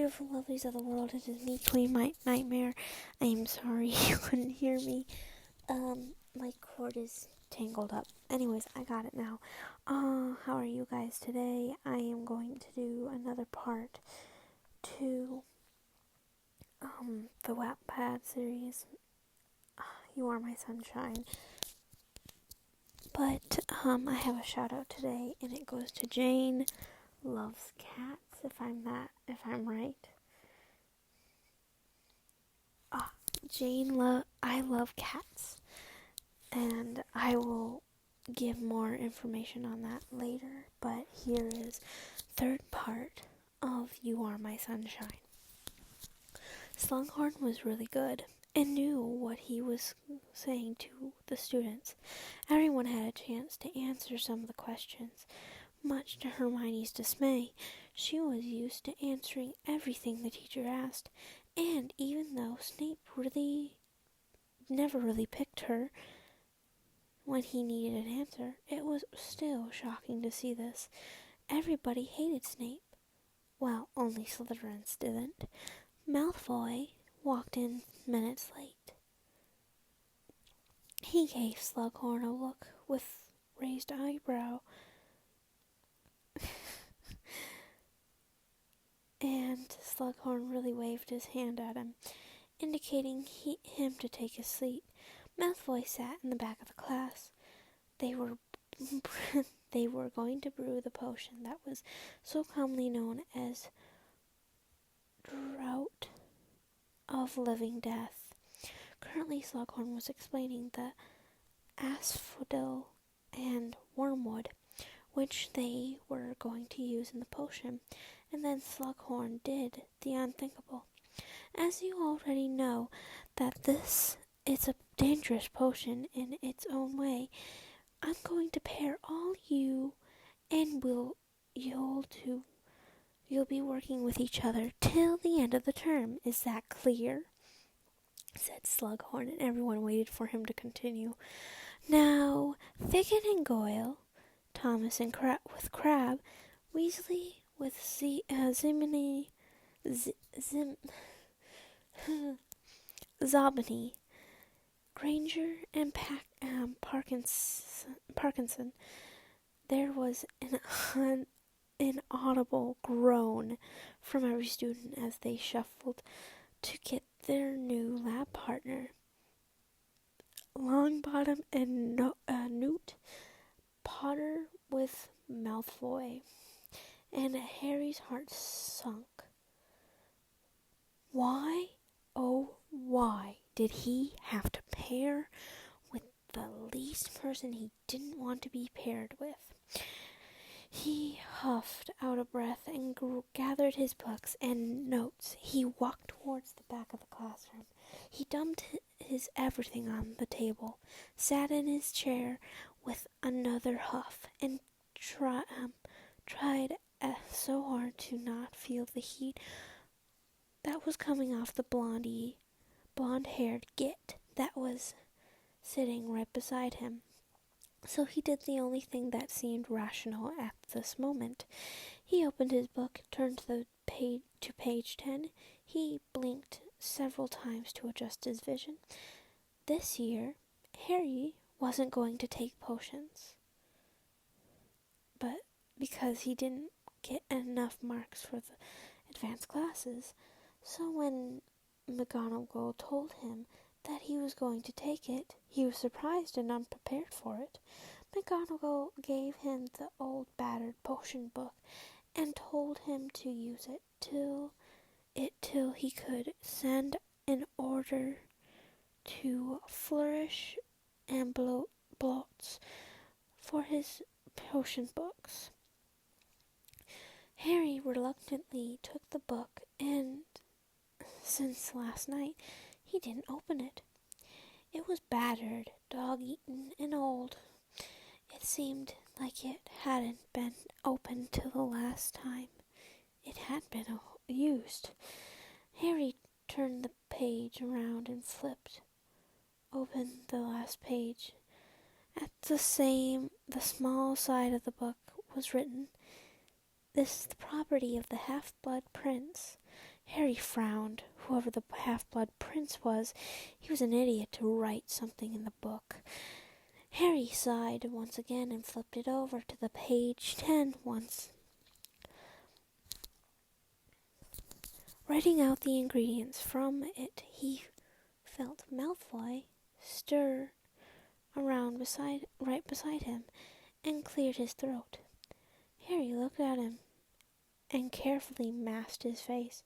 beautiful lovelies of the world, it is me, Queen Nightmare. I am sorry you couldn't hear me. My cord is tangled up. Anyways, I got it now. How are you guys today? I am going to do another part to, the Wattpad series, You Are My Sunshine. But, I have a shout out today, and it goes to Jane Loves Cats, if I'm right. I love cats, and I will give more information on that later, but here is third part of You Are My Sunshine. Slughorn was really good and knew what he was saying to the students. Everyone had a chance to answer some of the questions. Much to Hermione's dismay, she was used to answering everything the teacher asked, and even though Snape never really picked her when he needed an answer, it was still shocking to see this. Everybody hated Snape. Well, only Slytherins didn't. Malfoy walked in minutes late. He gave Slughorn a look with raised eyebrow, and Slughorn really waved his hand at him, indicating him to take his seat. Malfoy sat in the back of the class. They were going to brew the potion that was so commonly known as Draught of Living Death. Currently, Slughorn was explaining the asphodel and wormwood, which they were going to use in the potion, and then Slughorn did the unthinkable. As you already know that it's a dangerous potion in its own way, I'm going to pair all you, and you'll be working with each other till the end of the term. Is that clear? Said Slughorn, and everyone waited for him to continue. Now, Figget and Goyle, Thomas and with Crabbe, Weasley with Zimini, Zobbany, Granger and Parkinson. There was an inaudible groan from every student as they shuffled to get their new lab partner. Longbottom and Newt, Potter with Malfoy, and Harry's heart sunk. Why, oh why, did he have to pair with the least person he didn't want to be paired with? He huffed out of breath and gathered his books and notes. He walked towards the back of the classroom. He dumped his everything on the table, sat in his chair with another huff, and tried so hard to not feel the heat that was coming off the blonde-haired git that was sitting right beside him. So he did the only thing that seemed rational at this moment. He opened his book, turned to page 10. He blinked several times to adjust his vision. This year, Harry wasn't going to take potions, but because he didn't get enough marks for the advanced classes. So when McGonagall told him that he was going to take it, he was surprised and unprepared for it. McGonagall gave him the old battered potion book and told him to use it till he could send an order to Flourish and Blots for his potion books. Harry reluctantly took the book, and since last night, he didn't open it. It was battered, dog-eaten, and old. It seemed like it hadn't been opened till the last time it had been used. Harry turned the page around and flipped open the last page. At the small side of the book was written, "This is the property of the half-blood prince." Harry frowned. Whoever the half-blood prince was, he was an idiot to write something in the book. Harry sighed once again and flipped it over to the page 10 once. Writing out the ingredients from it, he felt Malfoy stir around right beside him and cleared his throat. Harry looked at him and carefully masked his face.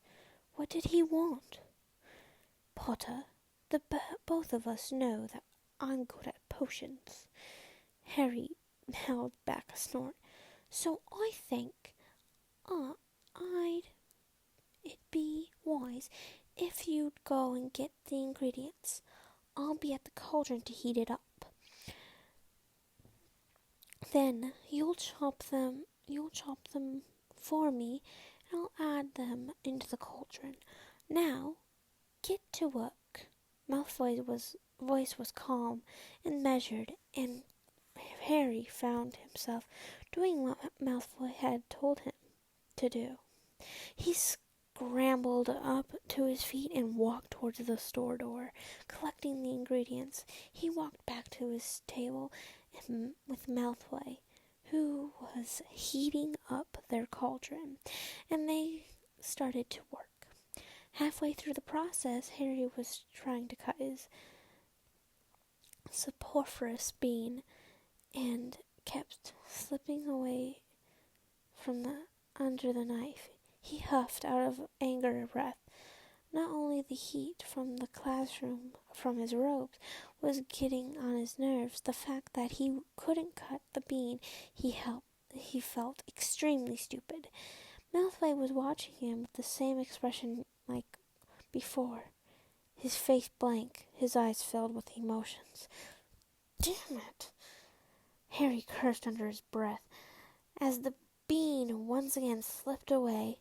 What did he want? Potter, both of us know that I'm good at potions. Harry held back a snort. So I think it'd be wise if you'd go and get the ingredients. I'll be at the cauldron to heat it up. Then you'll chop them for me, and I'll add them into the cauldron. Now, get to work. Malfoy's voice was calm and measured, and Harry found himself doing what Malfoy had told him to do. He scrambled up to his feet and walked towards the store door, collecting the ingredients. He walked back to his table with Malfoy, who was heating up their cauldron, and they started to work. Halfway through the process, Harry was trying to cut his saprophyllous bean and kept slipping away from under the knife. He huffed out of anger and breath. Not only the heat from the classroom from his robes was getting on his nerves, the fact that he couldn't cut the bean he felt extremely stupid. Malfoy was watching him with the same expression like before, his face blank, his eyes filled with emotions. Damn it! Harry cursed under his breath as the bean once again slipped away.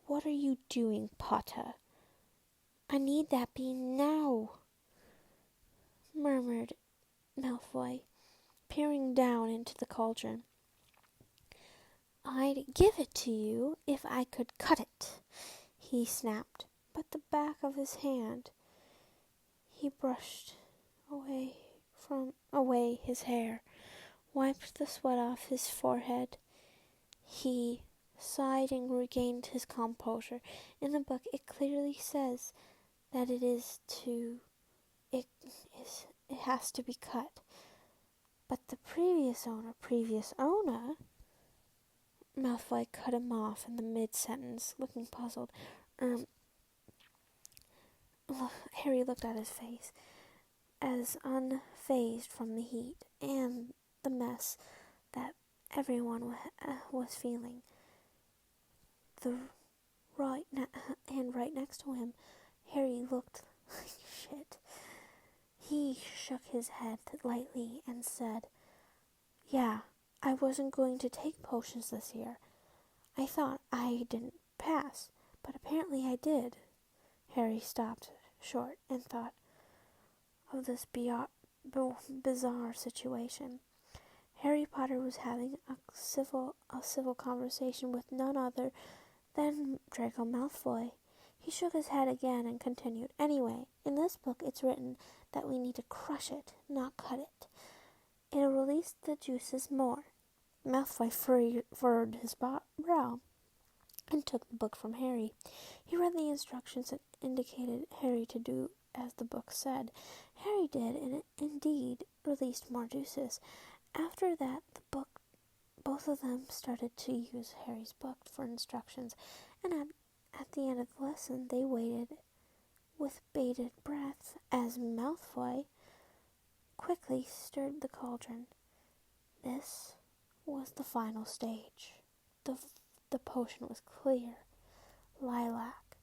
What are you doing, Potter? I need that bean now, murmured Malfoy, peering down into the cauldron. I'd give it to you if I could cut it, he snapped, but the back of his hand, he brushed away his hair, wiped the sweat off his forehead. He sighed and regained his composure. In the book, it clearly says that it has to be cut. But the previous owner, Malfoy cut him off in the mid-sentence, looking puzzled. Harry looked at his face, as unfazed from the heat and the mess that everyone was feeling. Right next to him, Harry looked like shit. He shook his head lightly and said, Yeah, I wasn't going to take potions this year. I thought I didn't pass, but apparently I did. Harry stopped short and thought of this bizarre situation. Harry Potter was having a civil conversation with none other than Draco Malfoy. He shook his head again and continued, Anyway, in this book it's written that we need to crush it, not cut it. It'll release the juices more. Malfoy furrowed his brow and took the book from Harry. He read the instructions that indicated Harry to do as the book said. Harry did, and it indeed released more juices. After that, both of them started to use Harry's book for instructions, and at the end of the lesson, they waited with bated breath as Malfoy quickly stirred the cauldron. This was the final stage. The potion was clear, lilac.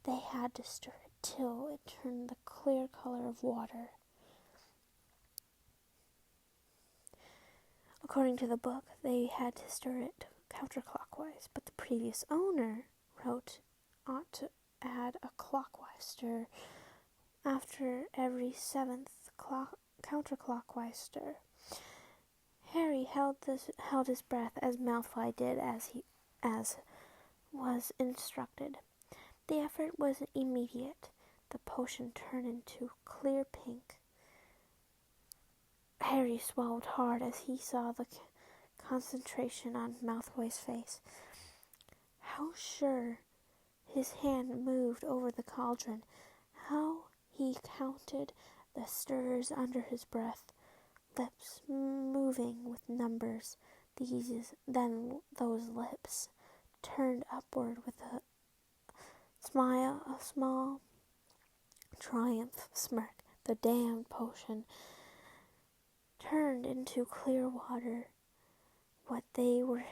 They had to stir it till it turned the clear color of water. According to the book, they had to stir it counterclockwise, but the previous owner wrote ought to add a clockwise stir after every 7th counterclockwise stir. Harry held his breath as Malfoy did as was instructed. The effort was immediate. The potion turned into clear pink. Harry swallowed hard as he saw the concentration on Malfoy's face. How sure his hand moved over the cauldron. How he counted the stirs under his breath, lips moving with numbers. Then those lips turned upward with a small triumph smirk. The damned potion turned into clear water. What they were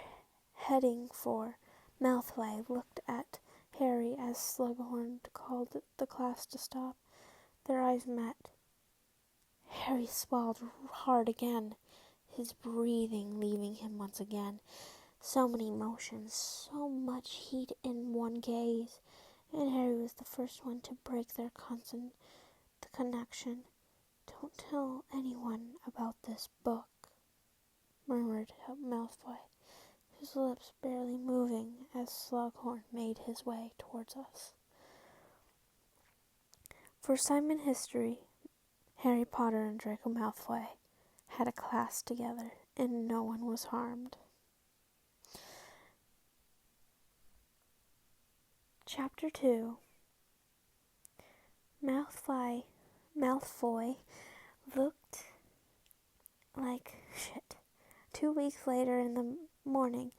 heading for. Malfoy looked at Harry as Slughorn called the class to stop. Their eyes met. Harry swallowed hard again, his breathing leaving him once again. So many emotions, so much heat in one gaze, and Harry was the first one to break the connection. "Don't tell anyone about this book," murmured Malfoy, his lips barely moving as Slughorn made his way towards us. First time in history, Harry Potter and Draco Malfoy had a class together, and no one was harmed. Chapter 2. Malfoy looked like shit. 2 weeks later in the morning,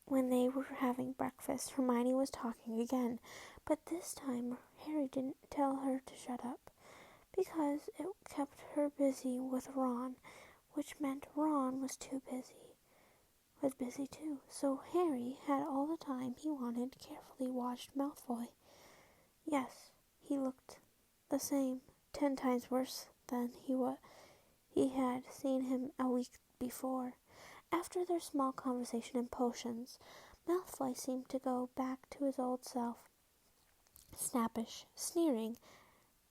when they were having breakfast, Hermione was talking again, but this time Harry didn't tell her to shut up, because it kept her busy with Ron, which meant Ron was busy too. So Harry had all the time he wanted, carefully watched Malfoy. Yes, he looked the same, 10 times worse than he had seen him a week before. After their small conversation and potions, Malfoy seemed to go back to his old self, snappish, sneering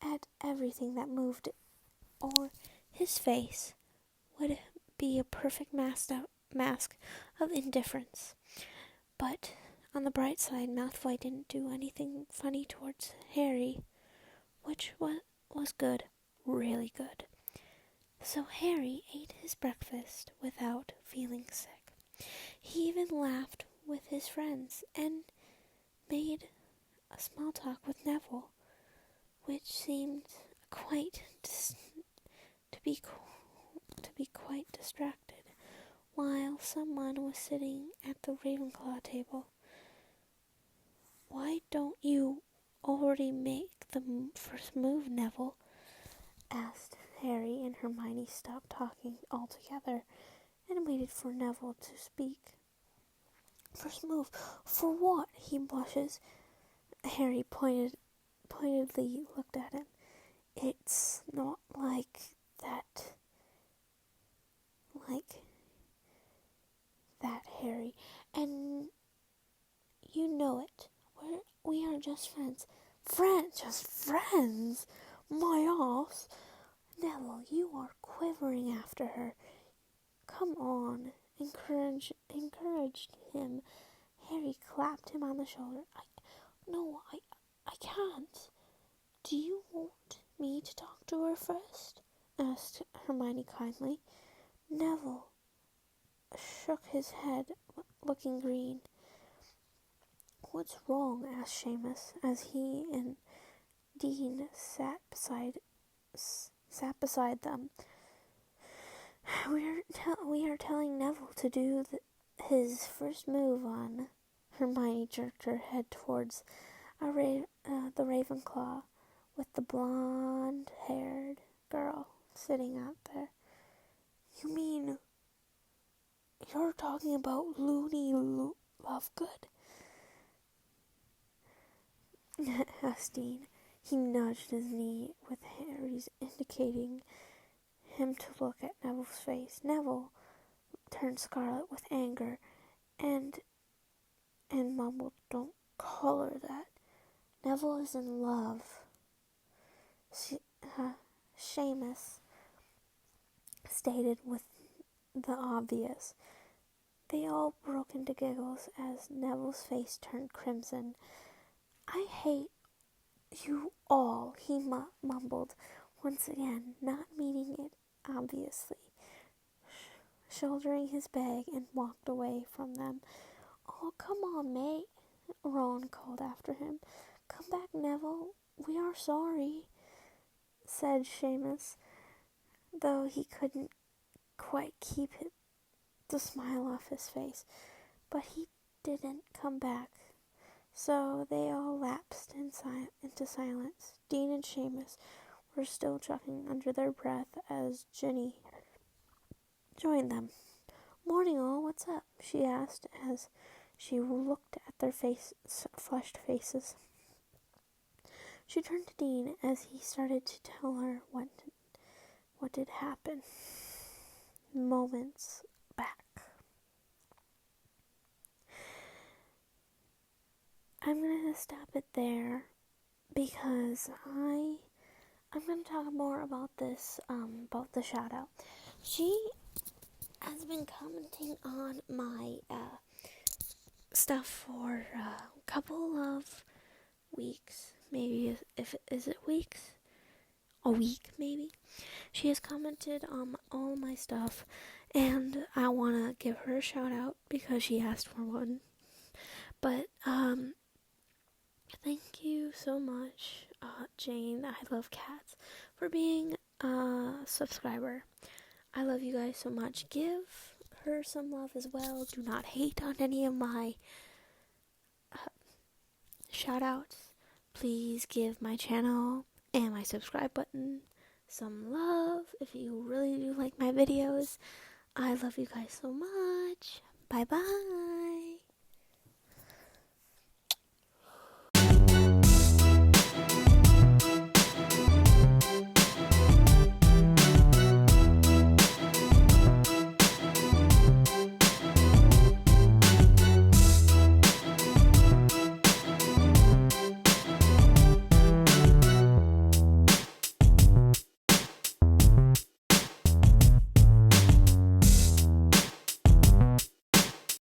at everything that moved, or his face would be a perfect mask of indifference. But on the bright side, Malfoy didn't do anything funny towards Harry, which was good, really good. So Harry ate his breakfast without feeling sick. He even laughed with his friends and made a small talk with Neville, which seemed to be quite distracted, while someone was sitting at the Ravenclaw table. "Why don't you already make the first move, Neville?" asked Harry, and Hermione stopped talking altogether and waited for Neville to speak. "First move? For what?" He blushes. Harry pointedly looked at him. "It's not like that, Harry, and you know it. We are just friends." Just friends? My arse! Neville, you are quivering after her. "Come on," encouraged him. Harry clapped him on the shoulder. I can't. "Do you want me to talk to her first?" asked Hermione kindly. Neville shook his head, looking green. "What's wrong?" asked Seamus, as he and Dean sat beside them. We are telling Neville to do his first move on." Hermione jerked her head towards the Ravenclaw with the blonde-haired girl sitting out there. "You mean you're talking about Loony Lovegood?" asked Dean. He nudged his knee with Harry's, indicating him to look at Neville's face. Neville turned scarlet with anger and mumbled, "Don't call her that. Neville is in love." Seamus stated with the obvious. They all broke into giggles as Neville's face turned crimson. I hate you all, he mumbled once again, not meaning it, obviously, shouldering his bag and walked away from them. Oh, come on, mate, Ron called after him. Come back, Neville. We are sorry, said Seamus, though he couldn't quite keep the smile off his face. But he didn't come back, so they all lapsed into silence. Dean and Seamus were still chuckling under their breath as Ginny joined them. Morning, all. What's up? She asked as she looked at their flushed faces. She turned to Dean as he started to tell her what did happen moments back. I'm going to stop it there because I'm going to talk more about this, about the shout out. She has been commenting on my stuff for a couple of weeks, maybe. Is it weeks? A week, maybe. She has commented on all my stuff, and I want to give her a shout out because she asked for one. But thank you so much, Jane, I love cats, for being a subscriber. I love you guys so much. Give her some love as well. Do not hate on any of my shout outs. Please give my channel and my subscribe button some love if you really do like my videos. I love you guys so much. Bye bye.